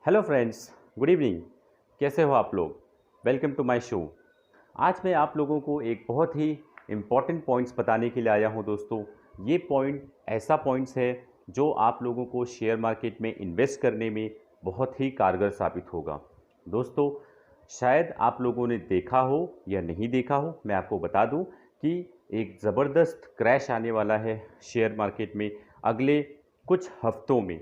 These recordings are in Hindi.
Hello friends, good evening. कैसे हो आप लोग? Welcome to my show. आज मैं आप लोगों को एक बहुत ही इम्पॉर्टेंट पॉइंट्स बताने के लिए आया हूं दोस्तों। ये पॉइंट ऐसा पॉइंट्स है जो आप लोगों को शेयर मार्केट में इन्वेस्ट करने में बहुत ही कारगर साबित होगा। दोस्तों, शायद आप लोगों ने देखा हो या नहीं देखा हो, मैं आपको बता दूं कि एक ज़बरदस्त क्रैश आने वाला है शेयर मार्केट में अगले कुछ हफ्तों में।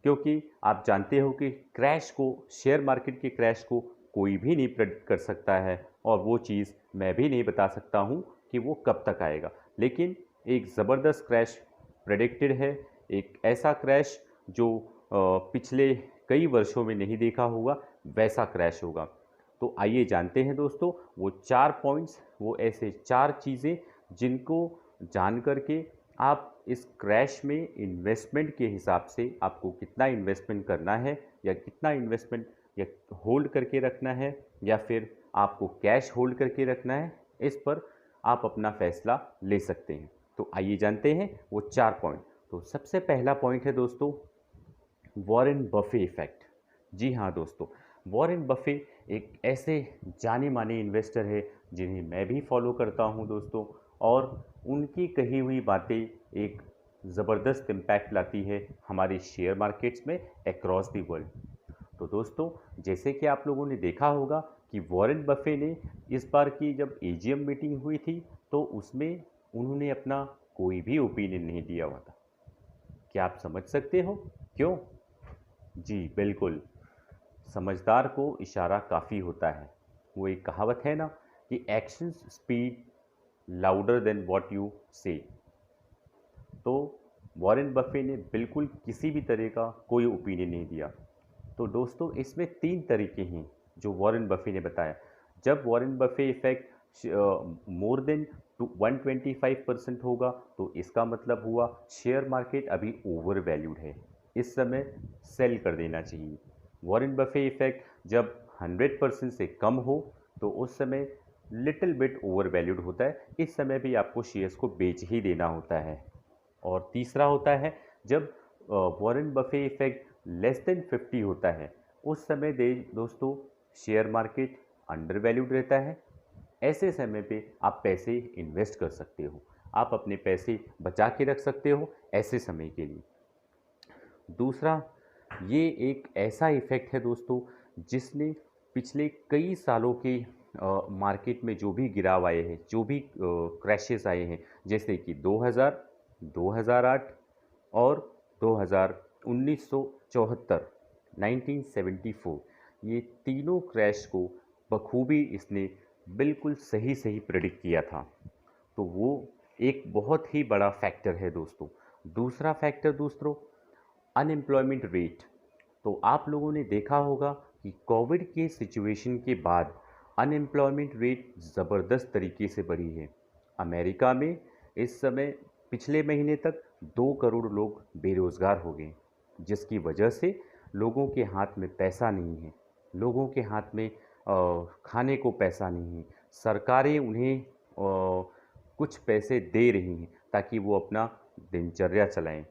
क्योंकि आप जानते हो कि क्रैश को, शेयर मार्केट के क्रैश को कोई भी नहीं प्रेडिक्ट कर सकता है और वो चीज़ मैं भी नहीं बता सकता हूँ कि वो कब तक आएगा। लेकिन एक ज़बरदस्त क्रैश प्रेडिक्टेड है, एक ऐसा क्रैश जो पिछले कई वर्षों में नहीं देखा होगा, वैसा क्रैश होगा। तो आइए जानते हैं दोस्तों वो 4 पॉइंट्स, वो ऐसे 4 चीज़ें जिनको जान करके आप इस क्रैश में इन्वेस्टमेंट के हिसाब से आपको कितना इन्वेस्टमेंट करना है या कितना इन्वेस्टमेंट या होल्ड करके रखना है या फिर आपको कैश होल्ड करके रखना है, इस पर आप अपना फैसला ले सकते हैं। तो आइए जानते हैं वो 4 पॉइंट। तो सबसे पहला पॉइंट है दोस्तों, वॉरेन बफे इफेक्ट। जी हाँ दोस्तों, वॉरेन बफे एक ऐसे जाने माने इन्वेस्टर है जिन्हें मैं भी फॉलो करता हूँ दोस्तों, और उनकी कही हुई बातें एक ज़बरदस्त इम्पैक्ट लाती है हमारे शेयर मार्केट्स में अक्रॉस दी वर्ल्ड। तो दोस्तों, जैसे कि आप लोगों ने देखा होगा कि वॉरेन बफे ने इस बार की जब एजीएम मीटिंग हुई थी तो उसमें उन्होंने अपना कोई भी ओपिनियन नहीं दिया हुआ था। क्या आप समझ सकते हो क्यों? जी बिल्कुल, समझदार को इशारा काफ़ी होता है। वो एक कहावत है ना कि actions speak louder than what you से। तो वॉरेन बफे ने बिल्कुल किसी भी तरह का कोई ओपिनियन नहीं दिया। तो दोस्तों, इसमें 3 तरीके हैं जो वॉरेन बफे ने बताया। जब Warren Buffett effect more than 125% होगा तो इसका मतलब हुआ शेयर मार्केट अभी ओवर वैल्यूड है, इस समय सेल कर देना चाहिए। वॉरेन बफे इफेक्ट जब 100% से कम हो तो उस समय लिटिल बिट ओवर वैल्यूड होता है, इस समय भी आपको शेयर्स को बेच ही देना होता है। और तीसरा होता है जब Warren Buffett effect less than 50 होता है, उस समय दे दोस्तों शेयर मार्केट अंडर वैल्यूड रहता है। ऐसे समय पे आप पैसे इन्वेस्ट कर सकते हो, आप अपने पैसे बचा के रख सकते हो ऐसे समय के लिए। दूसरा, ये एक ऐसा इफ़ेक्ट है दोस्तों जिसने पिछले कई सालों के मार्केट में जो भी गिराव आए हैं, जो भी क्रैशेस आए हैं, जैसे कि 2000, 2008 और 2000, 1974, 1974, ये तीनों क्रैश को बखूबी इसने बिल्कुल सही सही प्रेडिक्ट किया था। तो वो एक बहुत ही बड़ा फैक्टर है दोस्तों। दूसरा फैक्टर दोस्तों, अनएम्प्लॉयमेंट रेट। तो आप लोगों ने देखा होगा कि कोविड के सिचुएशन के बाद अनएम्प्लॉयमेंट रेट ज़बरदस्त तरीके से बढ़ी है। अमेरिका में इस समय पिछले महीने तक 2 करोड़ लोग बेरोज़गार हो गए, जिसकी वजह से लोगों के हाथ में पैसा नहीं है, लोगों के हाथ में खाने को पैसा नहीं है। सरकारें उन्हें कुछ पैसे दे रही हैं ताकि वो अपना दिनचर्या चलाएं,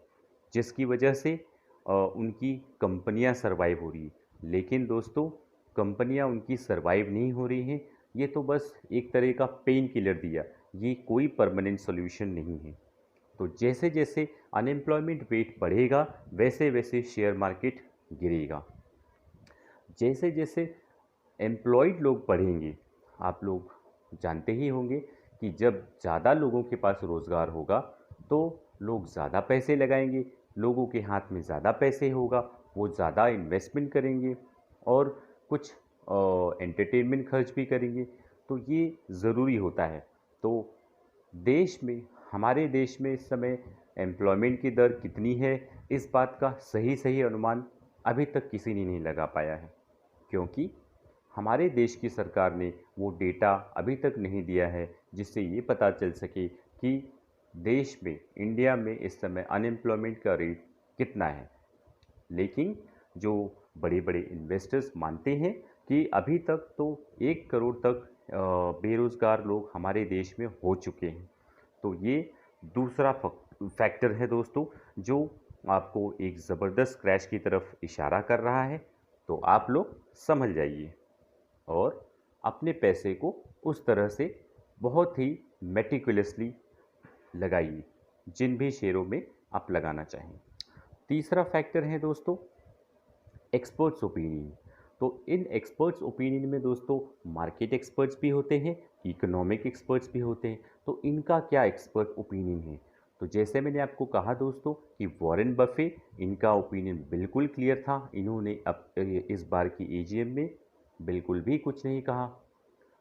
जिसकी वजह से उनकी कंपनियां सरवाइव हो रही है। लेकिन दोस्तों, कंपनियां उनकी सरवाइव नहीं हो रही हैं, ये तो बस एक तरह का पेन किलर दिया, ये कोई परमानेंट सॉल्यूशन नहीं है। तो जैसे जैसे अनएम्प्लॉयमेंट रेट बढ़ेगा वैसे वैसे शेयर मार्केट गिरेगा। जैसे जैसे एम्प्लॉयड लोग बढ़ेंगे, आप लोग जानते ही होंगे कि जब ज़्यादा लोगों के पास रोज़गार होगा तो लोग ज़्यादा पैसे लगाएंगे, लोगों के हाथ में ज़्यादा पैसे होगा, वो ज़्यादा इन्वेस्टमेंट करेंगे और कुछ एंटरटेनमेंट खर्च भी करेंगे। तो ये ज़रूरी होता है। तो देश में, हमारे देश में इस समय एम्प्लॉयमेंट की दर कितनी है, इस बात का सही सही अनुमान अभी तक किसी ने नहीं लगा पाया है, क्योंकि हमारे देश की सरकार ने वो डेटा अभी तक नहीं दिया है जिससे ये पता चल सके कि देश में, इंडिया में इस समय अनएम्प्लॉयमेंट का रेट कितना है। लेकिन जो बड़े बड़े इन्वेस्टर्स मानते हैं कि अभी तक तो 1 करोड़ तक बेरोज़गार लोग हमारे देश में हो चुके हैं। तो ये दूसरा फैक्टर है दोस्तों जो आपको एक ज़बरदस्त क्रैश की तरफ इशारा कर रहा है। तो आप लोग संभल जाइए और अपने पैसे को उस तरह से बहुत ही मेटिकुलसली लगाइए जिन भी शेयरों में आप लगाना चाहें। तीसरा फैक्टर है दोस्तों एक्सपर्ट्स ओपिनियन। तो इन एक्सपर्ट्स ओपिनियन में दोस्तों मार्केट एक्सपर्ट्स भी होते हैं, इकोनॉमिक एक्सपर्ट्स भी होते हैं। तो इनका क्या एक्सपर्ट ओपिनियन है? तो जैसे मैंने आपको कहा दोस्तों कि वॉरेन बफे, इनका ओपिनियन बिल्कुल क्लियर था। इन्होंने अब इस बार की एजीएम में बिल्कुल भी कुछ नहीं कहा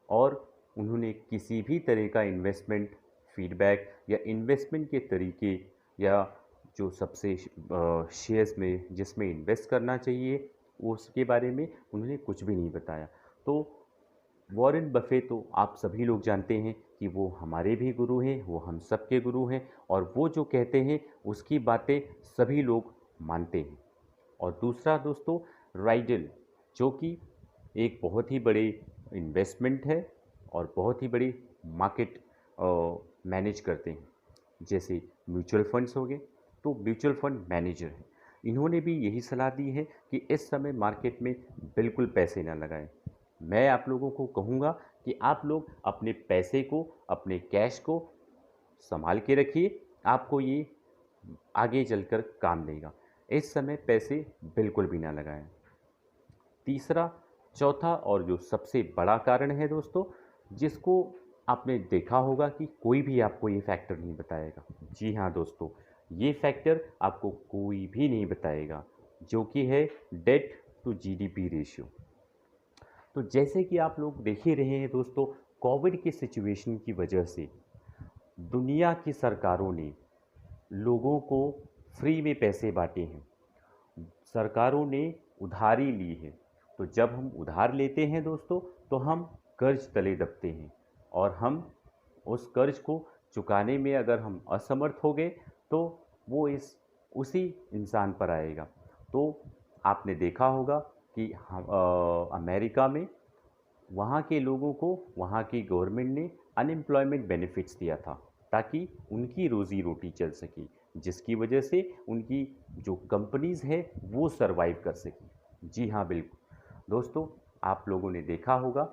और उन्होंने किसी भी तरह का इन्वेस्टमेंट फीडबैक या इन्वेस्टमेंट के तरीके या जो सबसे शेयर्स में जिसमें इन्वेस्ट करना चाहिए उसके बारे में उन्होंने कुछ भी नहीं बताया। तो वॉरेन बफे तो आप सभी लोग जानते हैं कि वो हमारे भी गुरु हैं, वो हम सबके गुरु हैं और वो जो कहते हैं उसकी बातें सभी लोग मानते हैं। और दूसरा दोस्तों राइडल, जो कि एक बहुत ही बड़े इन्वेस्टमेंट है और बहुत ही बड़ी मार्केट मैनेज करते हैं, जैसे म्यूचुअल फंड्स हो गए। तो म्यूचुअल फंड मैनेजर हैं, इन्होंने भी यही सलाह दी है कि इस समय मार्केट में बिल्कुल पैसे ना लगाएं। मैं आप लोगों को कहूँगा कि आप लोग अपने पैसे को, अपने कैश को संभाल के रखिए, आपको ये आगे चलकर काम देगा। इस समय पैसे बिल्कुल भी ना लगाएं। तीसरा, चौथा और जो सबसे बड़ा कारण है दोस्तों, जिसको आपने देखा होगा कि कोई भी आपको ये फैक्टर नहीं बताएगा। जी हाँ दोस्तों, ये फैक्टर आपको कोई भी नहीं बताएगा, जो कि है डेट टू जीडीपी रेशियो। तो जैसे कि आप लोग देख ही रहे हैं दोस्तों, कोविड की सिचुएशन की वजह से दुनिया की सरकारों ने लोगों को फ्री में पैसे बांटे हैं, सरकारों ने उधारी ली है। तो जब हम उधार लेते हैं दोस्तों, तो हम कर्ज तले दबते हैं और हम उस कर्ज को चुकाने में अगर हम असमर्थ हो गए तो वो उसी इंसान पर आएगा। तो आपने देखा होगा कि अमेरिका में वहाँ के लोगों को वहाँ की गवर्नमेंट ने अनएम्प्लॉयमेंट बेनिफिट्स दिया था ताकि उनकी रोज़ी रोटी चल सके, जिसकी वजह से उनकी जो कंपनीज़ है वो सरवाइव कर सकी। जी हाँ बिल्कुल दोस्तों, आप लोगों ने देखा होगा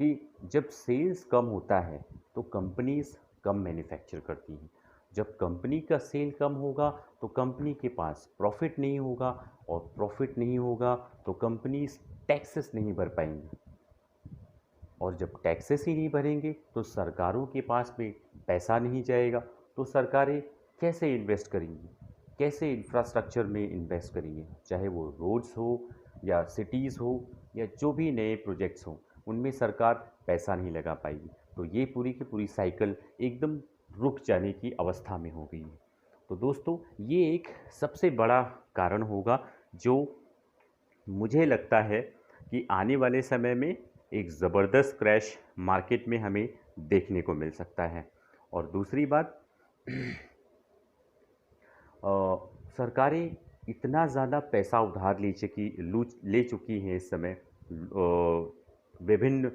कि जब सेल्स कम होता है तो कंपनीज़ कम मैन्युफैक्चर करती हैं। जब कंपनी का सेल कम होगा तो कंपनी के पास प्रॉफिट नहीं होगा और प्रॉफिट नहीं होगा तो कंपनीज टैक्सेस नहीं भर पाएंगी और जब टैक्सेस ही नहीं भरेंगे तो सरकारों के पास में पैसा नहीं जाएगा। तो सरकारें कैसे इन्वेस्ट करेंगी, कैसे इंफ्रास्ट्रक्चर में इन्वेस्ट करेंगे, चाहे वो रोड्स हो या सिटीज़ हो या जो भी नए प्रोजेक्ट्स हों, उनमें सरकार पैसा नहीं लगा पाएगी। तो ये पूरी की पूरी साइकिल एकदम रुक जाने की अवस्था में हो गई है। तो दोस्तों ये एक सबसे बड़ा कारण होगा जो मुझे लगता है कि आने वाले समय में एक ज़बरदस्त क्रैश मार्केट में हमें देखने को मिल सकता है। और दूसरी बात सरकारें इतना ज़्यादा पैसा उधार ले चुकी हैं इस समय विभिन्न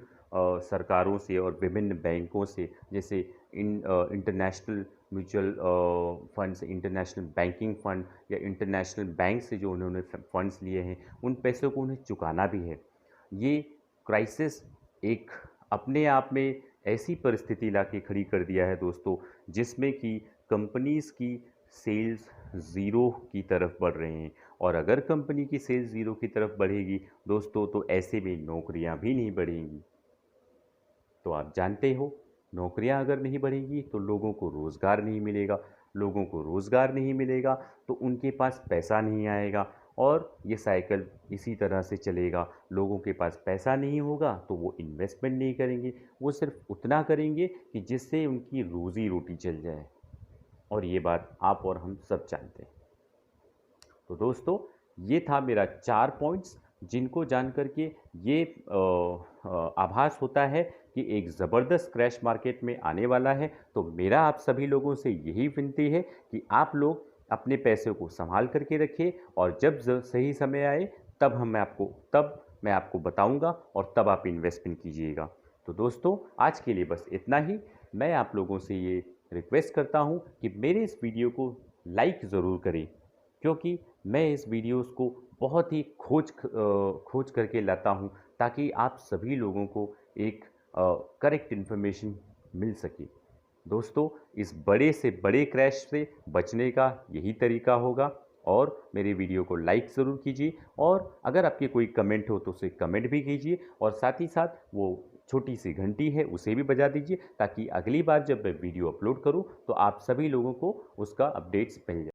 सरकारों से और विभिन्न बैंकों से, जैसे international mutual funds, international banking fund या इंटरनेशनल बैंक से जो उन्होंने फंड्स लिए हैं, उन पैसों को उन्हें चुकाना भी है। ये क्राइसिस एक अपने आप में ऐसी परिस्थिति ला के खड़ी कर दिया है दोस्तों, जिसमें कि कंपनीज़ की सेल्स ज़ीरो की तरफ बढ़ रहे हैं। और अगर कंपनी की सेल्स ज़ीरो की तरफ बढ़ेगी दोस्तों, तो ऐसे में नौकरियां भी नहीं बढ़ेंगी। तो आप जानते हो, नौकरियां अगर नहीं बढ़ेंगी तो लोगों को रोज़गार नहीं मिलेगा, लोगों को रोज़गार नहीं मिलेगा तो उनके पास पैसा नहीं आएगा और ये साइकिल इसी तरह से चलेगा। लोगों के पास पैसा नहीं होगा तो वो इन्वेस्टमेंट नहीं करेंगे, वो सिर्फ उतना करेंगे कि जिससे उनकी रोज़ी रोटी चल जाए। और ये बात आप और हम सब जानते हैं। तो दोस्तों ये था मेरा 4 पॉइंट्स, जिनको जान करके ये आभास होता है कि एक ज़बरदस्त क्रैश मार्केट में आने वाला है। तो मेरा आप सभी लोगों से यही विनती है कि आप लोग अपने पैसे को संभाल करके रखिए और जब सही समय आए तब मैं आपको बताऊंगा और तब आप इन्वेस्टमेंट कीजिएगा। तो दोस्तों आज के लिए बस इतना ही। मैं आप लोगों से ये रिक्वेस्ट करता हूँ कि मेरे इस वीडियो को लाइक ज़रूर करें, क्योंकि मैं इस वीडियोस को बहुत ही खोज करके लाता हूँ ताकि आप सभी लोगों को एक करेक्ट इन्फॉर्मेशन मिल सके। दोस्तों, इस बड़े से बड़े क्रैश से बचने का यही तरीका होगा। और मेरे वीडियो को लाइक ज़रूर कीजिए, और अगर आपके कोई कमेंट हो तो उसे कमेंट भी कीजिए, और साथ ही साथ वो छोटी सी घंटी है उसे भी बजा दीजिए, ताकि अगली बार जब मैं वीडियो अपलोड करूं तो आप सभी लोगों को उसका अपडेट्स मिल जाए।